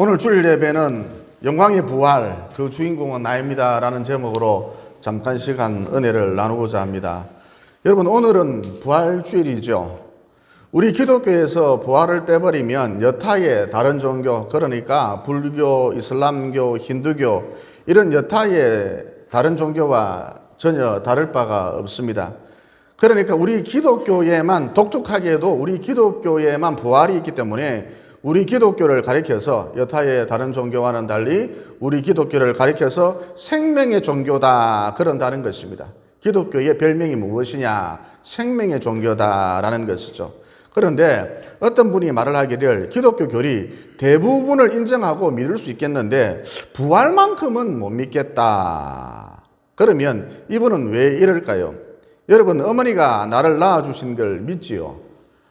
오늘 주일 예배는 영광의 부활, 그 주인공은 나입니다 라는 제목으로 잠깐 시간 은혜를 나누고자 합니다. 여러분, 오늘은 부활주일이죠. 우리 기독교에서 부활을 떼버리면 여타의 다른 종교, 그러니까 불교, 이슬람교, 힌두교 이런 여타의 다른 종교와 전혀 다를 바가 없습니다. 그러니까 우리 기독교에만, 독특하게도 우리 기독교에만 부활이 있기 때문에 우리 기독교를 가리켜서 여타의 다른 종교와는 달리 우리 기독교를 가리켜서 생명의 종교다, 그런다는 것입니다. 기독교의 별명이 무엇이냐? 생명의 종교다라는 것이죠. 그런데 어떤 분이 말을 하기를 기독교 교리 대부분을 인정하고 믿을 수 있겠는데 부활만큼은 못 믿겠다. 그러면 이분은 왜 이럴까요? 여러분, 어머니가 나를 낳아주신 걸 믿지요.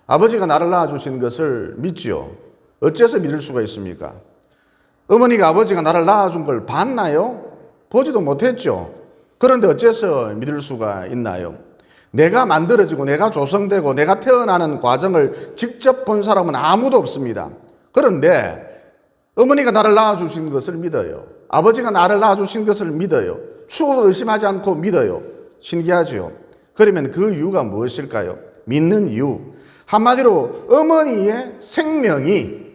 아버지가 나를 낳아주신 것을 믿지요. 어째서 믿을 수가 있습니까? 어머니가 아버지가 나를 낳아준 걸 봤나요? 보지도 못했죠. 그런데 어째서 믿을 수가 있나요? 내가 만들어지고 내가 조성되고 내가 태어나는 과정을 직접 본 사람은 아무도 없습니다. 그런데 어머니가 나를 낳아주신 것을 믿어요. 아버지가 나를 낳아주신 것을 믿어요. 추호도 의심하지 않고 믿어요. 신기하죠? 그러면 그 이유가 무엇일까요? 믿는 이유. 한마디로 어머니의 생명이,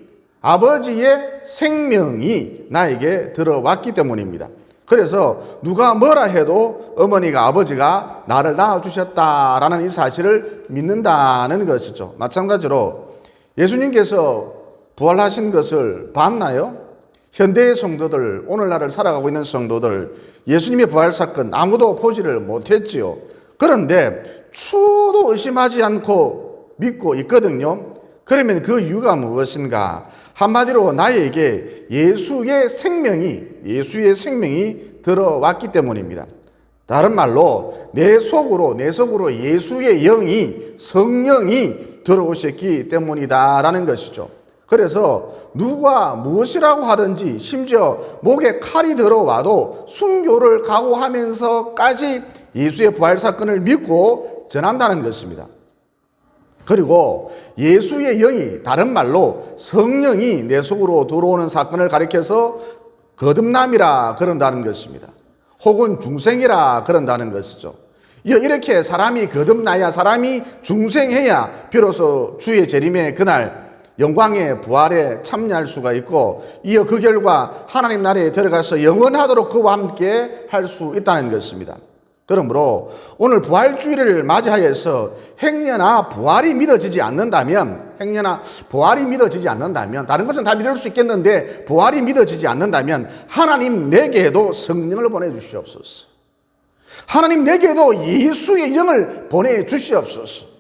아버지의 생명이 나에게 들어왔기 때문입니다. 그래서 누가 뭐라 해도 어머니가, 아버지가 나를 낳아주셨다라는 이 사실을 믿는다는 것이죠. 마찬가지로 예수님께서 부활하신 것을 봤나요? 현대의 성도들, 오늘날을 살아가고 있는 성도들, 예수님의 부활 사건 아무도 보지를 못했지요. 그런데 추도 의심하지 않고 믿고 있거든요. 그러면 그 이유가 무엇인가? 한마디로 나에게 예수의 생명이 들어왔기 때문입니다. 다른 말로 내 속으로 예수의 영이, 성령이 들어오셨기 때문이다라는 것이죠. 그래서 누가 무엇이라고 하든지, 심지어 목에 칼이 들어와도 순교를 각오하면서까지 예수의 부활 사건을 믿고 전한다는 것입니다. 그리고 예수의 영이, 다른 말로 성령이 내 속으로 들어오는 사건을 가리켜서 거듭남이라 그런다는 것입니다. 혹은 중생이라 그런다는 것이죠. 이렇게 사람이 거듭나야, 사람이 중생해야 비로소 주의 재림의 그날 영광의 부활에 참여할 수가 있고, 이어 그 결과 하나님 나라에 들어가서 영원하도록 그와 함께 할 수 있다는 것입니다. 그러므로 오늘 부활주일을 맞이하여서 행여나 부활이 믿어지지 않는다면, 다른 것은 다 믿을 수 있겠는데 부활이 믿어지지 않는다면 하나님 내게도 성령을 보내주시옵소서. 하나님 내게도 예수의 영을 보내주시옵소서.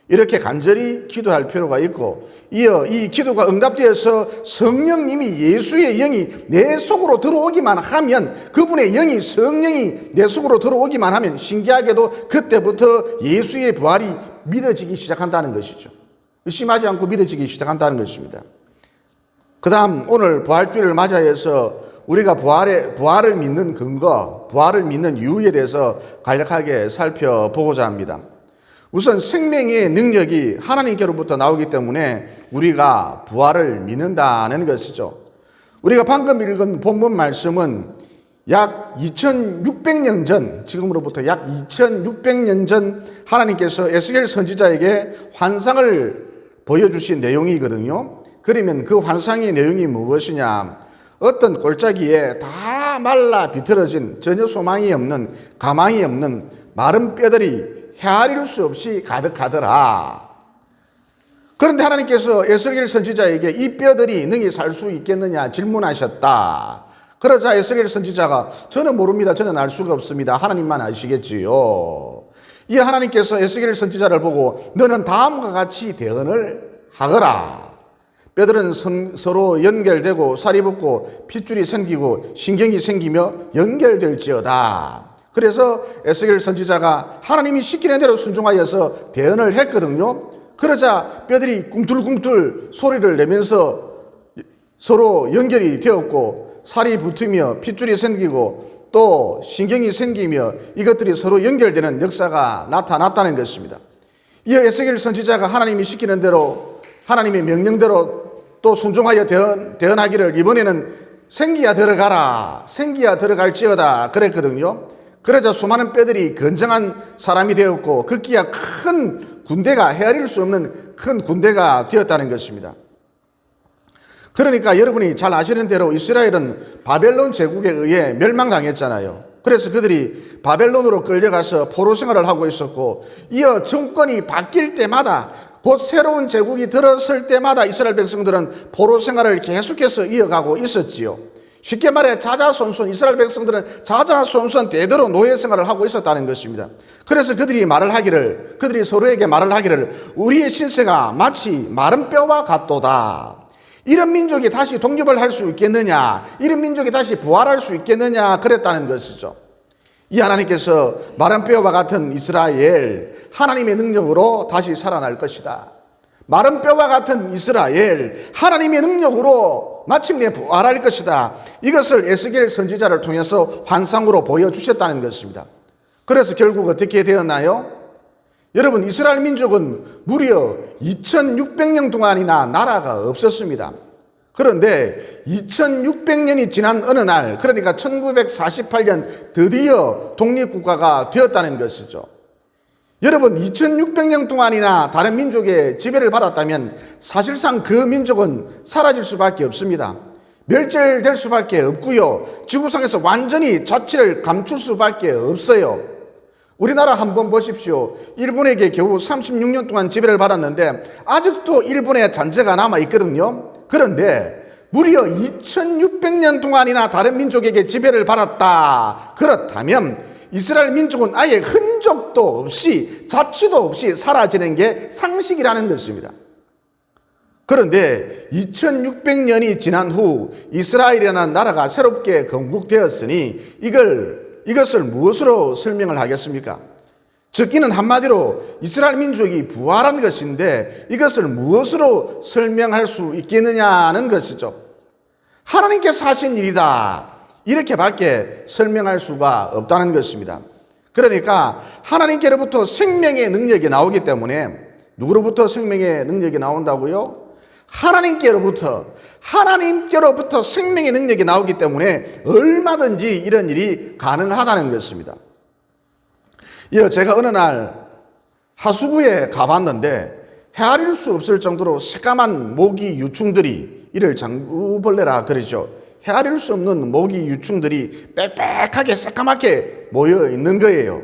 이렇게 간절히 기도할 필요가 있고, 이어 이 기도가 응답되어서 성령님이, 예수의 영이 내 속으로 들어오기만 하면, 그분의 영이, 성령이 내 속으로 들어오기만 하면 신기하게도 그때부터 예수의 부활이 믿어지기 시작한다는 것이죠. 의심하지 않고 믿어지기 시작한다는 것입니다. 그 다음 오늘 부활주일을 맞이해서 우리가 부활을 믿는 근거, 부활을 믿는 이유에 대해서 간략하게 살펴보고자 합니다. 우선 생명의 능력이 하나님께로부터 나오기 때문에 우리가 부활을 믿는다는 것이죠. 우리가 방금 읽은 본문 말씀은 약 2600년 전, 지금으로부터 약 2600년 전 하나님께서 에스겔 선지자에게 환상을 보여주신 내용이거든요. 그러면 그 환상의 내용이 무엇이냐? 어떤 골짜기에 다 말라 비틀어진, 전혀 소망이 없는, 가망이 없는 마른 뼈들이 헤아릴 수 없이 가득하더라. 그런데 하나님께서 에스겔 선지자에게 이 뼈들이 능히 살 수 있겠느냐 질문하셨다. 그러자 에스겔 선지자가 저는 모릅니다. 저는 알 수가 없습니다. 하나님만 아시겠지요. 이 하나님께서 에스겔 선지자를 보고 너는 다음과 같이 대언을 하거라. 뼈들은 서로 연결되고 살이 붙고 핏줄이 생기고 신경이 생기며 연결될지어다. 그래서 에스겔 선지자가 하나님이 시키는 대로 순종하여서 대언을 했거든요. 그러자 뼈들이 꿈틀꿈틀 소리를 내면서 서로 연결이 되었고, 살이 붙으며 핏줄이 생기고 또 신경이 생기며 이것들이 서로 연결되는 역사가 나타났다는 것입니다. 이어 에스겔 선지자가 하나님이 시키는 대로, 하나님의 명령대로 또 순종하여 대언하기를 이번에는 생기야 들어가라, 생기야 들어갈지어다 그랬거든요. 그러자 수많은 뼈들이 건장한 사람이 되었고 극기야 큰 군대가, 헤아릴 수 없는 큰 군대가 되었다는 것입니다. 그러니까 여러분이 잘 아시는 대로 이스라엘은 바벨론 제국에 의해 멸망당했잖아요. 그래서 그들이 바벨론으로 끌려가서 포로 생활을 하고 있었고, 이어 정권이 바뀔 때마다, 곧 새로운 제국이 들어설 때마다 이스라엘 백성들은 포로 생활을 계속해서 이어가고 있었지요. 쉽게 말해 자자손손, 이스라엘 백성들은 자자손손 대대로 노예 생활을 하고 있었다는 것입니다. 그래서 그들이 서로에게 말을 하기를 우리의 신세가 마치 마른 뼈와 같도다. 이런 민족이 다시 독립을 할 수 있겠느냐, 이런 민족이 다시 부활할 수 있겠느냐 그랬다는 것이죠. 이 하나님께서 마른 뼈와 같은 이스라엘, 하나님의 능력으로 다시 살아날 것이다. 마른 뼈와 같은 이스라엘, 하나님의 능력으로 마침내 부활할 것이다. 이것을 에스겔 선지자를 통해서 환상으로 보여주셨다는 것입니다. 그래서 결국 어떻게 되었나요? 여러분, 이스라엘 민족은 무려 2600년 동안이나 나라가 없었습니다. 그런데 2600년이 지난 어느 날, 그러니까 1948년 드디어 독립국가가 되었다는 것이죠. 여러분, 2600년 동안이나 다른 민족의 지배를 받았다면 사실상 그 민족은 사라질 수밖에 없습니다. 멸절될 수밖에 없고요. 지구상에서 완전히 자취를 감출 수밖에 없어요. 우리나라 한번 보십시오. 일본에게 겨우 36년 동안 지배를 받았는데 아직도 일본의 잔재가 남아있거든요. 그런데 무려 2600년 동안이나 다른 민족에게 지배를 받았다. 그렇다면 이스라엘 민족은 아예 흔적도 없이, 자취도 없이 사라지는 게 상식이라는 것입니다. 그런데 2600년이 지난 후 이스라엘이라는 나라가 새롭게 건국되었으니 이것을 무엇으로 설명을 하겠습니까? 즉 이는 한마디로 이스라엘 민족이 부활한 것인데 이것을 무엇으로 설명할 수 있겠느냐는 것이죠. 하나님께서 하신 일이다, 이렇게밖에 설명할 수가 없다는 것입니다. 그러니까 하나님께로부터 생명의 능력이 나오기 때문에, 누구로부터 생명의 능력이 나온다고요? 하나님께로부터 생명의 능력이 나오기 때문에 얼마든지 이런 일이 가능하다는 것입니다. 제가 어느 날 하수구에 가봤는데 헤아릴 수 없을 정도로 새까만 모기 유충들이, 이를 장구벌레라 그러죠. 헤아릴 수 없는 모기 유충들이 빽빽하게 새까맣게 모여 있는 거예요.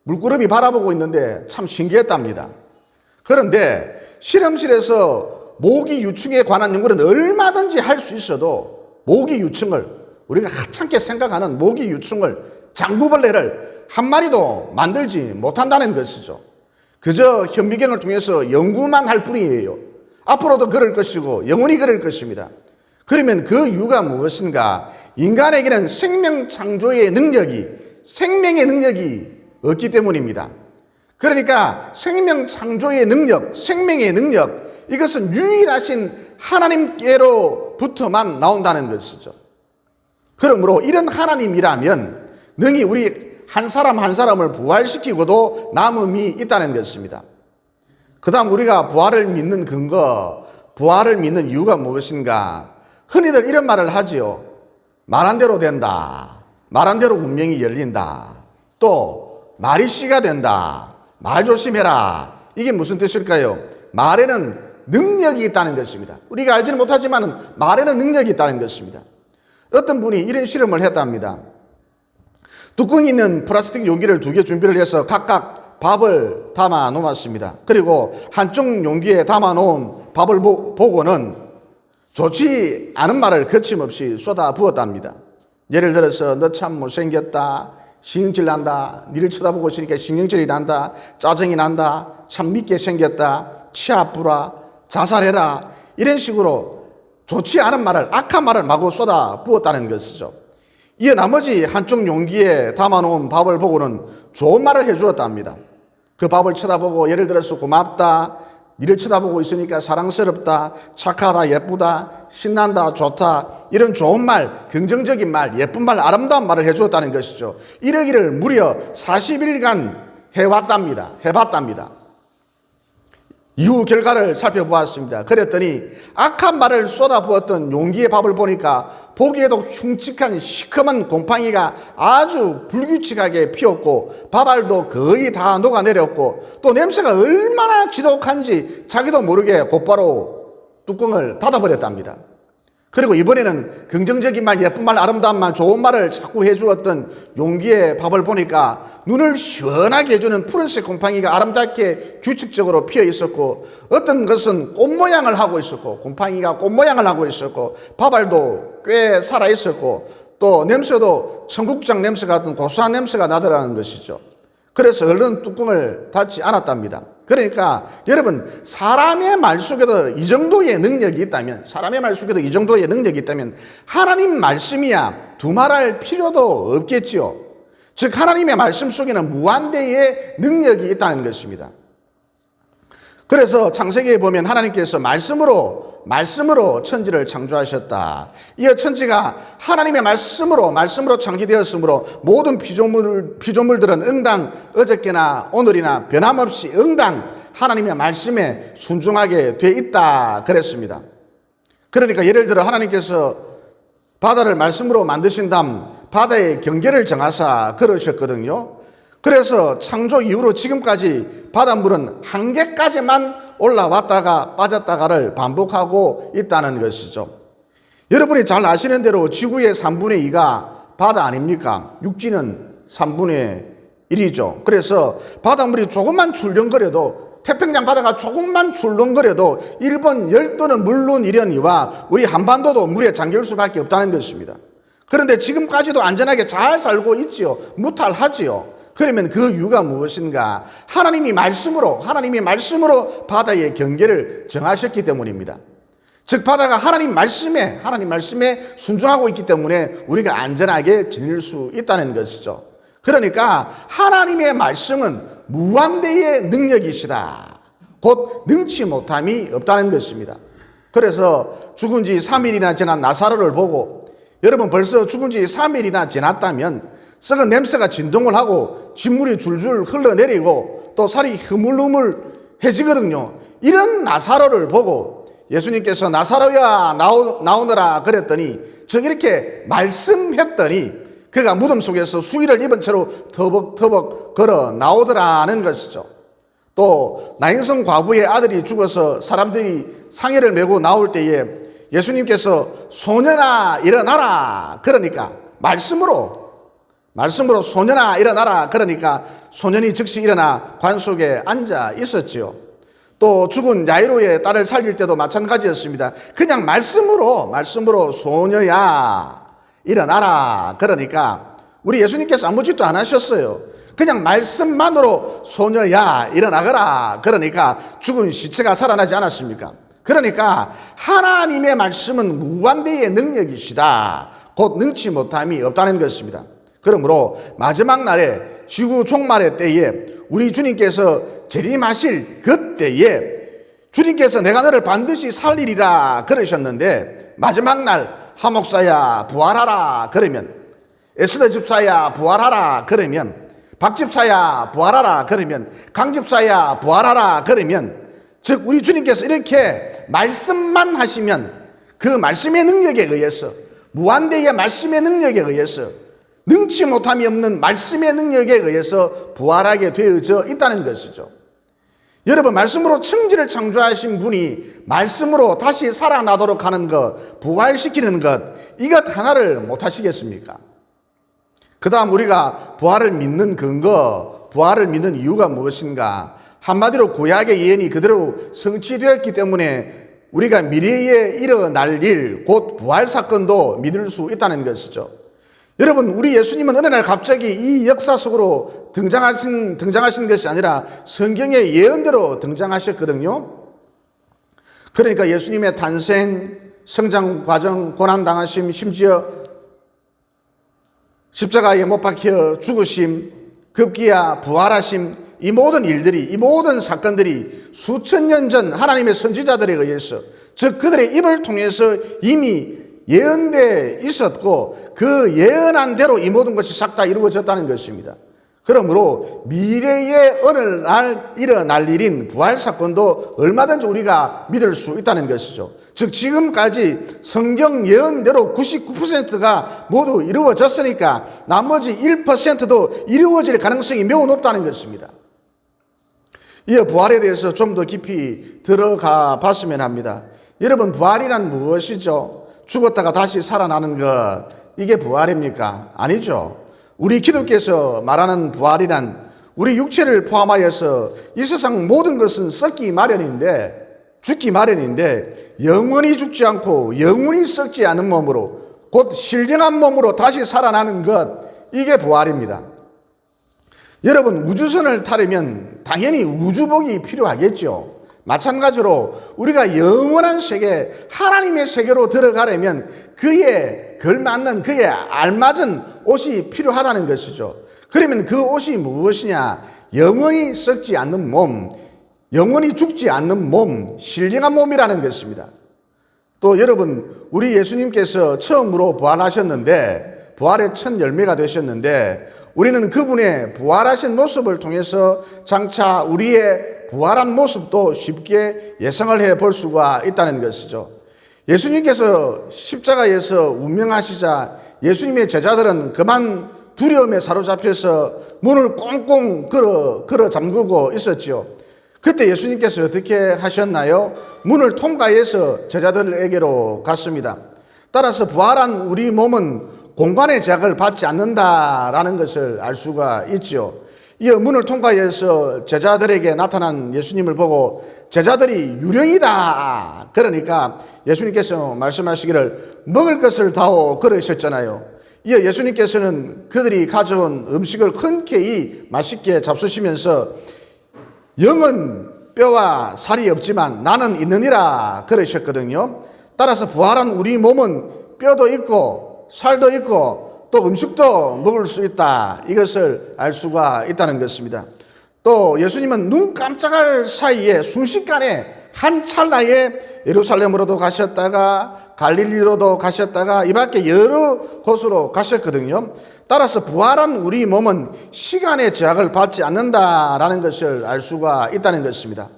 물구름이 바라보고 있는데 참 신기했답니다. 그런데 실험실에서 모기 유충에 관한 연구는 얼마든지 할 수 있어도 모기 유충을, 우리가 하찮게 생각하는 모기 유충을, 장구벌레를 한 마리도 만들지 못한다는 것이죠. 그저 현미경을 통해서 연구만 할 뿐이에요. 앞으로도 그럴 것이고 영원히 그럴 것입니다. 그러면 그 이유가 무엇인가? 인간에게는 생명의 능력이 없기 때문입니다. 그러니까 생명의 능력, 이것은 유일하신 하나님께로부터만 나온다는 것이죠. 그러므로 이런 하나님이라면 능히 우리 한 사람 한 사람을 부활시키고도 남음이 있다는 것입니다. 그 다음 우리가 부활을 믿는 근거, 부활을 믿는 이유가 무엇인가? 흔히들 이런 말을 하지요. 말한 대로 된다. 말한 대로 운명이 열린다. 또 말이 씨가 된다. 말 조심해라. 이게 무슨 뜻일까요? 말에는 능력이 있다는 것입니다. 우리가 알지는 못하지만 말에는 능력이 있다는 것입니다. 어떤 분이 이런 실험을 했답니다. 뚜껑이 있는 플라스틱 용기를 2개 준비를 해서 각각 밥을 담아 놓았습니다. 그리고 한쪽 용기에 담아 놓은 밥을 보고는 좋지 않은 말을 거침없이 쏟아 부었답니다. 예를 들어서 너 참 못생겼다, 신경질 난다, 니를 쳐다보고 있으니까 신경질이 난다, 짜증이 난다, 참 밉게 생겼다, 치 아프라, 자살해라, 이런 식으로 좋지 않은 말을, 악한 말을 마구 쏟아 부었다는 것이죠. 이어 나머지 한쪽 용기에 담아놓은 밥을 보고는 좋은 말을 해주었답니다. 그 밥을 쳐다보고 예를 들어서 고맙다, 니를 쳐다보고 있으니까 사랑스럽다, 착하다, 예쁘다, 신난다, 좋다, 이런 좋은 말, 긍정적인 말, 예쁜 말, 아름다운 말을 해주었다는 것이죠. 이러기를 무려 40일간 해봤답니다. 이후 결과를 살펴보았습니다. 그랬더니 악한 말을 쏟아부었던 용기의 밥을 보니까 보기에도 흉측한 시커먼 곰팡이가 아주 불규칙하게 피었고 밥알도 거의 다 녹아내렸고 또 냄새가 얼마나 지독한지 자기도 모르게 곧바로 뚜껑을 닫아버렸답니다. 그리고 이번에는 긍정적인 말, 예쁜 말, 아름다운 말, 좋은 말을 자꾸 해주었던 용기의 밥을 보니까 눈을 시원하게 해주는 푸른색 곰팡이가 아름답게 규칙적으로 피어 있었고 어떤 것은 꽃 모양을 하고 있었고 곰팡이가 꽃 모양을 하고 있었고 밥알도 꽤 살아 있었고 또 냄새도 청국장 냄새 같은 고소한 냄새가 나더라는 것이죠. 그래서 얼른 뚜껑을 닫지 않았답니다. 그러니까 여러분, 사람의 말 속에도 이 정도의 능력이 있다면, 하나님 말씀이야 두말할 필요도 없겠지요. 즉 하나님의 말씀 속에는 무한대의 능력이 있다는 것입니다. 그래서 창세기에 보면 하나님께서 말씀으로 천지를 창조하셨다. 이어 천지가 하나님의 말씀으로 창조되었으므로 모든 피조물들은 응당 어저께나 오늘이나 변함없이 응당 하나님의 말씀에 순종하게 돼 있다 그랬습니다. 그러니까 예를 들어 하나님께서 바다를 말씀으로 만드신 다음 바다의 경계를 정하사 그러셨거든요. 그래서 창조 이후로 지금까지 바닷물은 한계까지만 올라왔다가 빠졌다가를 반복하고 있다는 것이죠. 여러분이 잘 아시는 대로 지구의 3분의 2가 바다 아닙니까? 육지는 3분의 1이죠. 그래서 바닷물이 조금만 출렁거려도, 태평양 바다가 조금만 출렁거려도 일본 열도는 물론 이려니와 우리 한반도도 물에 잠길 수밖에 없다는 것입니다. 그런데 지금까지도 안전하게 잘 살고 있지요. 무탈하지요. 그러면 그 이유가 무엇인가? 하나님이 말씀으로 바다의 경계를 정하셨기 때문입니다. 즉 바다가 하나님 말씀에 순종하고 있기 때문에 우리가 안전하게 지낼 수 있다는 것이죠. 그러니까 하나님의 말씀은 무한대의 능력이시다. 곧 능치 못함이 없다는 것입니다. 그래서 죽은 지 3일이나 지난 나사로를 보고, 여러분 벌써 죽은 지 3일이나 지났다면 썩은 냄새가 진동을 하고 진물이 줄줄 흘러내리고 또 살이 흐물흐물해지거든요. 이런 나사로를 보고 예수님께서 나사로야 나오너라 그랬더니, 즉 이렇게 말씀했더니 그가 무덤 속에서 수의를 입은 채로 터벅터벅 걸어 나오더라는 것이죠. 또 나인성 과부의 아들이 죽어서 사람들이 상해를 메고 나올 때에 예수님께서 소년아 일어나라 그러니까 말씀으로 소년아 일어나라 그러니까 소년이 즉시 일어나 관 속에 앉아 있었지요. 또 죽은 야이로의 딸을 살릴 때도 마찬가지였습니다. 그냥 말씀으로 소녀야 일어나라 그러니까 우리 예수님께서 아무 짓도 안 하셨어요. 그냥 말씀만으로 소녀야 일어나거라 그러니까 죽은 시체가 살아나지 않았습니까? 그러니까 하나님의 말씀은 무한대의 능력이시다. 곧 능치 못함이 없다는 것입니다. 그러므로 마지막 날에 지구 종말의 때에 우리 주님께서 재림하실 그때에 주님께서 내가 너를 반드시 살리리라 그러셨는데, 마지막 날 하목사야 부활하라 그러면, 에스더 집사야 부활하라 그러면, 박 집사야 부활하라 그러면, 강 집사야 부활하라 그러면, 즉 우리 주님께서 이렇게 말씀만 하시면 그 말씀의 능력에 의해서, 무한대의 말씀의 능력에 의해서, 능치 못함이 없는 말씀의 능력에 의해서 부활하게 되어져 있다는 것이죠. 여러분, 말씀으로 천지를 창조하신 분이 말씀으로 다시 살아나도록 하는 것, 부활시키는 것, 이것 하나를 못하시겠습니까? 그 다음 우리가 부활을 믿는 근거, 부활을 믿는 이유가 무엇인가? 한마디로 구약의 예언이 그대로 성취되었기 때문에 우리가 미래에 일어날 일, 곧 부활 사건도 믿을 수 있다는 것이죠. 여러분, 우리 예수님은 어느 날 갑자기 이 역사 속으로 등장하신 것이 아니라 성경의 예언대로 등장하셨거든요. 그러니까 예수님의 탄생, 성장 과정, 고난당하심, 심지어 십자가에 못 박혀 죽으심, 급기야 부활하심, 이 모든 일들이, 이 모든 사건들이 수천 년 전 하나님의 선지자들에 의해서, 즉 그들의 입을 통해서 이미 예언돼 있었고 그 예언한 대로 이 모든 것이 싹 다 이루어졌다는 것입니다. 그러므로 미래의 어느 날 일어날 일인 부활 사건도 얼마든지 우리가 믿을 수 있다는 것이죠. 즉 지금까지 성경 예언대로 99%가 모두 이루어졌으니까 나머지 1%도 이루어질 가능성이 매우 높다는 것입니다. 이어 부활에 대해서 좀 더 깊이 들어가 봤으면 합니다. 여러분, 부활이란 무엇이죠? 죽었다가 다시 살아나는 것, 이게 부활입니까? 아니죠. 우리 기독교에서 말하는 부활이란 우리 육체를 포함하여서 이 세상 모든 것은 썩기 마련인데, 죽기 마련인데 영원히 죽지 않고 영원히 썩지 않은 몸으로, 곧 신령한 몸으로 다시 살아나는 것, 이게 부활입니다. 여러분, 우주선을 타려면 당연히 우주복이 필요하겠죠. 마찬가지로 우리가 영원한 세계, 하나님의 세계로 들어가려면 그에 걸맞는, 그에 알맞은 옷이 필요하다는 것이죠. 그러면 그 옷이 무엇이냐? 영원히 썩지 않는 몸, 영원히 죽지 않는 몸, 신령한 몸이라는 것입니다. 또 여러분, 우리 예수님께서 처음으로 부활하셨는데, 부활의 첫 열매가 되셨는데, 우리는 그분의 부활하신 모습을 통해서 장차 우리의 부활한 모습도 쉽게 예상을 해볼 수가 있다는 것이죠. 예수님께서 십자가에서 운명하시자 예수님의 제자들은 그만 두려움에 사로잡혀서 문을 꽁꽁 걸어 잠그고 있었죠. 그때 예수님께서 어떻게 하셨나요? 문을 통과해서 제자들에게로 갔습니다. 따라서 부활한 우리 몸은 공간의 제약을 받지 않는다라는 것을 알 수가 있죠. 이어 문을 통과해서 제자들에게 나타난 예수님을 보고 제자들이 유령이다, 그러니까 예수님께서 말씀하시기를 먹을 것을 다오, 그러셨잖아요. 이어 예수님께서는 그들이 가져온 음식을 흔쾌히 맛있게 잡수시면서 영은 뼈와 살이 없지만 나는 있느니라, 그러셨거든요. 따라서 부활한 우리 몸은 뼈도 있고 살도 있고 또 음식도 먹을 수 있다, 이것을 알 수가 있다는 것입니다. 또 예수님은 눈 깜짝할 사이에 순식간에 한 찰나에 예루살렘으로도 가셨다가 갈릴리로도 가셨다가 이 밖에 여러 곳으로 가셨거든요. 따라서 부활한 우리 몸은 시간의 제약을 받지 않는다라는 것을 알 수가 있다는 것입니다.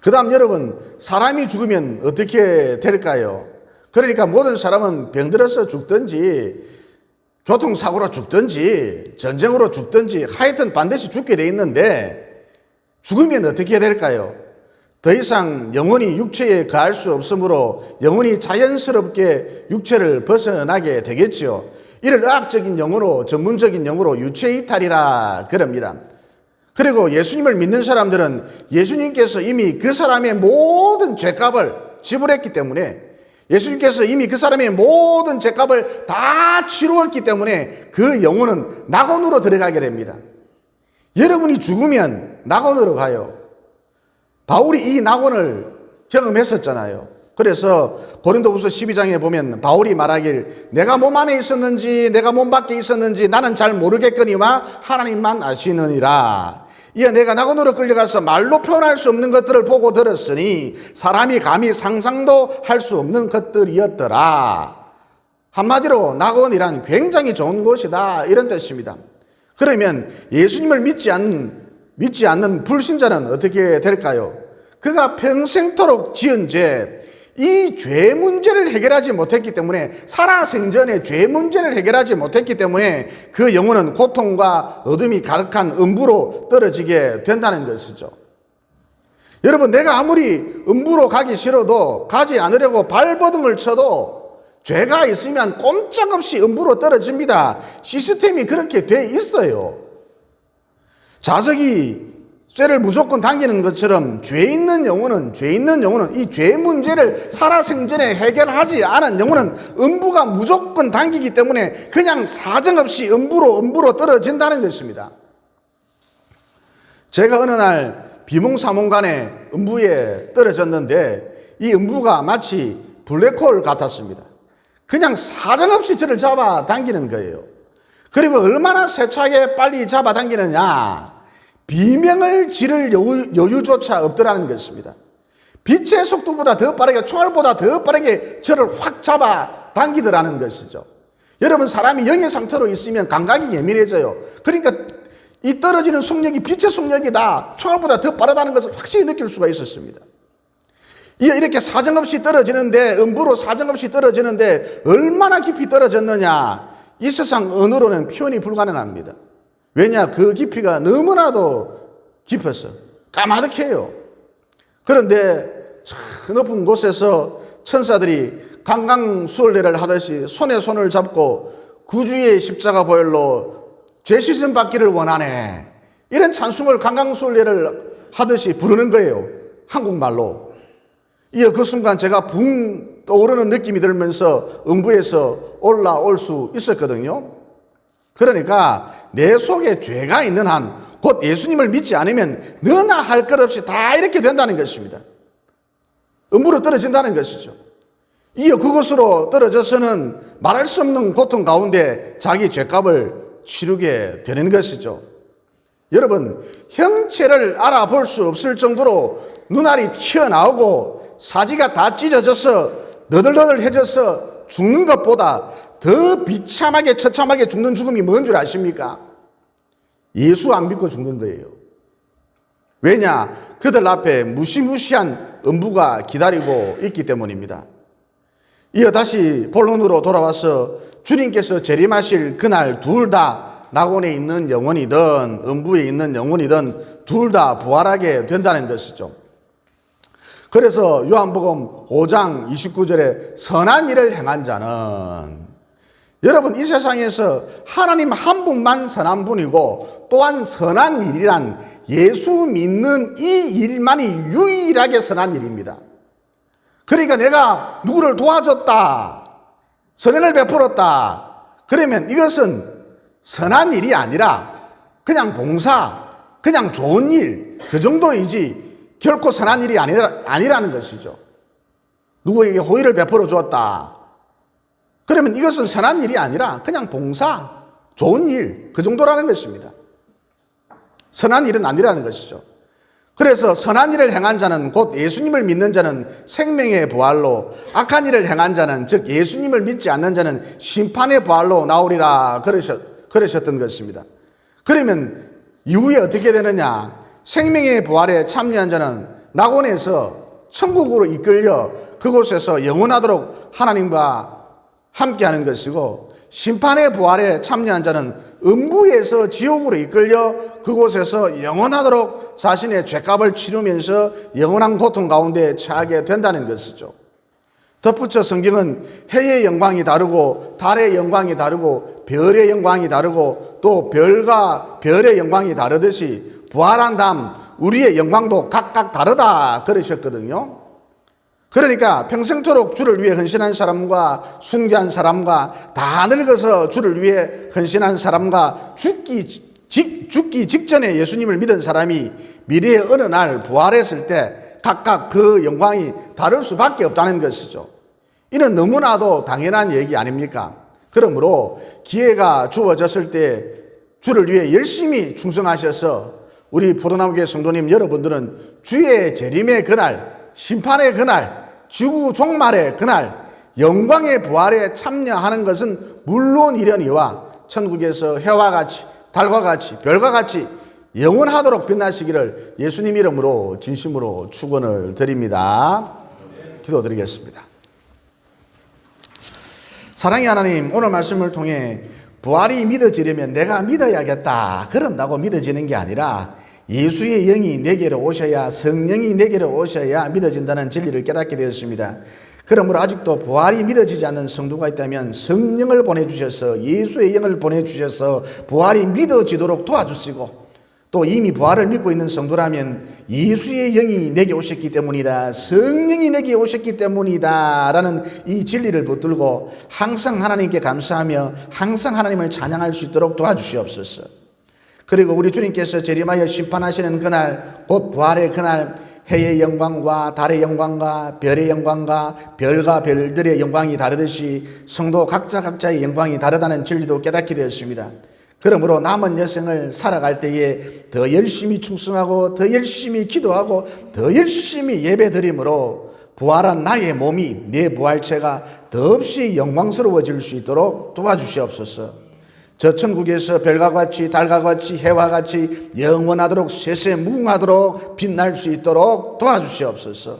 그 다음 여러분, 사람이 죽으면 어떻게 될까요? 그러니까 모든 사람은 병들어서 죽든지 교통사고로 죽든지 전쟁으로 죽든지 하여튼 반드시 죽게 돼 있는데 죽으면 어떻게 될까요? 더 이상 영혼이 육체에 거할 수 없으므로 영혼이 자연스럽게 육체를 벗어나게 되겠죠. 이를 의학적인 용어로, 전문적인 용어로 유체이탈이라 그럽니다. 그리고 예수님을 믿는 사람들은 예수님께서 이미 그 사람의 모든 죄값을 지불했기 때문에, 예수님께서 이미 그 사람의 모든 죄값을 다 치루었기 때문에 그 영혼은 낙원으로 들어가게 됩니다. 여러분이 죽으면 낙원으로 가요. 바울이 이 낙원을 경험했었잖아요. 그래서 고린도후서 12장에 보면 바울이 말하길 내가 몸 안에 있었는지 내가 몸 밖에 있었는지 나는 잘 모르겠거니와 하나님만 아시느니라. 이어 내가 낙원으로 끌려가서 말로 표현할 수 없는 것들을 보고 들었으니 사람이 감히 상상도 할 수 없는 것들이었더라. 한마디로 낙원이란 굉장히 좋은 곳이다, 이런 뜻입니다. 그러면 예수님을 믿지 않는 불신자는 어떻게 될까요? 그가 평생토록 지은 죄, 이 죄 문제를 해결하지 못했기 때문에, 살아생전에 죄 문제를 해결하지 못했기 때문에 그 영혼은 고통과 어둠이 가득한 음부로 떨어지게 된다는 것이죠. 여러분, 내가 아무리 음부로 가기 싫어도 가지 않으려고 발버둥을 쳐도 죄가 있으면 꼼짝없이 음부로 떨어집니다. 시스템이 그렇게 돼 있어요. 자석이 쇠를 무조건 당기는 것처럼 죄 있는 영혼은 이 죄 문제를 살아생전에 해결하지 않은 영혼은 음부가 무조건 당기기 때문에 그냥 사정없이 음부로 떨어진다는 것입니다. 제가 어느 날 비몽사몽간에 음부에 떨어졌는데 이 음부가 마치 블랙홀 같았습니다. 그냥 사정없이 저를 잡아당기는 거예요. 그리고 얼마나 세차게 빨리 잡아당기느냐, 비명을 지를 여유조차 없더라는 것입니다. 빛의 속도보다 더 빠르게, 총알보다 더 빠르게 저를 확 잡아당기더라는 것이죠. 여러분, 사람이 영의 상태로 있으면 감각이 예민해져요. 그러니까 이 떨어지는 속력이 빛의 속력이다, 총알보다 더 빠르다는 것을 확실히 느낄 수가 있었습니다. 이렇게 사정없이 떨어지는데, 음부로 사정없이 떨어지는데 얼마나 깊이 떨어졌느냐, 이 세상 언어로는 표현이 불가능합니다. 왜냐? 그 깊이가 너무나도 깊었어. 까마득해요. 그런데 저 높은 곳에서 천사들이 강강수월대를 하듯이 손에 손을 잡고 구주의 십자가 보혈로 죄 씻음 받기를 원하네, 이런 찬송을 강강수월대를 하듯이 부르는 거예요. 한국말로. 그 순간 제가 붕 떠오르는 느낌이 들면서 음부에서 올라올 수 있었거든요. 그러니까 내 속에 죄가 있는 한, 곧 예수님을 믿지 않으면 너나 할 것 없이 다 이렇게 된다는 것입니다. 음부로 떨어진다는 것이죠. 그곳으로 떨어져서는 말할 수 없는 고통 가운데 자기 죄값을 치르게 되는 것이죠. 여러분, 형체를 알아볼 수 없을 정도로 눈알이 튀어나오고 사지가 다 찢어져서 너덜너덜해져서 죽는 것보다 더 비참하게 처참하게 죽는 죽음이 뭔 줄 아십니까? 예수 안 믿고 죽는 거예요. 왜냐? 그들 앞에 무시무시한 음부가 기다리고 있기 때문입니다. 다시 본론으로 돌아와서 주님께서 재림하실 그날 둘 다 낙원에 있는 영혼이든 음부에 있는 영혼이든 둘 다 부활하게 된다는 것이죠. 그래서 요한복음 5장 29절에 선한 일을 행한 자는, 여러분, 이 세상에서 하나님 한 분만 선한 분이고, 또한 선한 일이란 예수 믿는 이 일만이 유일하게 선한 일입니다. 그러니까 내가 누구를 도와줬다, 선행을 베풀었다, 그러면 이것은 선한 일이 아니라 그냥 봉사, 그냥 좋은 일, 그 정도이지 결코 선한 일이 아니라는 것이죠. 누구에게 호의를 베풀어 주었다, 그러면 이것은 선한 일이 아니라 그냥 봉사, 좋은 일, 그 정도라는 것입니다. 선한 일은 아니라는 것이죠. 그래서 선한 일을 행한 자는, 곧 예수님을 믿는 자는 생명의 부활로, 악한 일을 행한 자는, 즉 예수님을 믿지 않는 자는 심판의 부활로 나오리라 그러셨던 것입니다. 그러면 이후에 어떻게 되느냐? 생명의 부활에 참여한 자는 낙원에서 천국으로 이끌려 그곳에서 영원하도록 하나님과 함께하는 것이고, 심판의 부활에 참여한 자는 음부에서 지옥으로 이끌려 그곳에서 영원하도록 자신의 죄값을 치르면서 영원한 고통 가운데 처하게 된다는 것이죠. 덧붙여 성경은 해의 영광이 다르고 달의 영광이 다르고 별의 영광이 다르고 또 별과 별의 영광이 다르듯이 부활한 다음 우리의 영광도 각각 다르다 그러셨거든요. 그러니까 평생토록 주를 위해 헌신한 사람과 순교한 사람과 다 늙어서 주를 위해 헌신한 사람과 죽기 직전에 예수님을 믿은 사람이 미래의 어느 날 부활했을 때 각각 그 영광이 다를 수밖에 없다는 것이죠. 이는 너무나도 당연한 얘기 아닙니까? 그러므로 기회가 주어졌을 때 주를 위해 열심히 충성하셔서 우리 포도나무교회 성도님 여러분들은 주의 재림의 그날, 심판의 그날, 지구 종말의 그날, 영광의 부활에 참여하는 것은 물론이려니와 천국에서 해와 같이, 달과 같이, 별과 같이 영원하도록 빛나시기를 예수님 이름으로 진심으로 축원을 드립니다. 기도드리겠습니다. 사랑의 하나님, 오늘 말씀을 통해 부활이 믿어지려면 내가 믿어야겠다, 그런다고 믿어지는 게 아니라 예수의 영이 내게로 오셔야, 성령이 내게로 오셔야 믿어진다는 진리를 깨닫게 되었습니다. 그러므로 아직도 부활이 믿어지지 않는 성도가 있다면 성령을 보내주셔서, 예수의 영을 보내주셔서 부활이 믿어지도록 도와주시고, 또 이미 부활을 믿고 있는 성도라면 예수의 영이 내게 오셨기 때문이다, 성령이 내게 오셨기 때문이다 라는 이 진리를 붙들고 항상 하나님께 감사하며 항상 하나님을 찬양할 수 있도록 도와주시옵소서. 그리고 우리 주님께서 재림하여 심판하시는 그날, 곧 부활의 그날, 해의 영광과 달의 영광과 별의 영광과 별과 별들의 영광이 다르듯이 성도 각자의 영광이 다르다는 진리도 깨닫게 되었습니다. 그러므로 남은 여생을 살아갈 때에 더 열심히 충성하고 더 열심히 기도하고 더 열심히 예배드림으로 부활한 나의 몸이 내 부활체가 더없이 영광스러워질 수 있도록 도와주시옵소서. 저 천국에서 별과 같이 달과 같이 해와 같이 영원하도록 세세 무궁하도록 빛날 수 있도록 도와주시옵소서.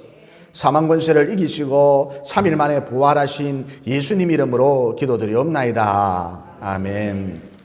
사망 권세를 이기시고 3일 만에 부활하신 예수님 이름으로 기도드리옵나이다. 아멘.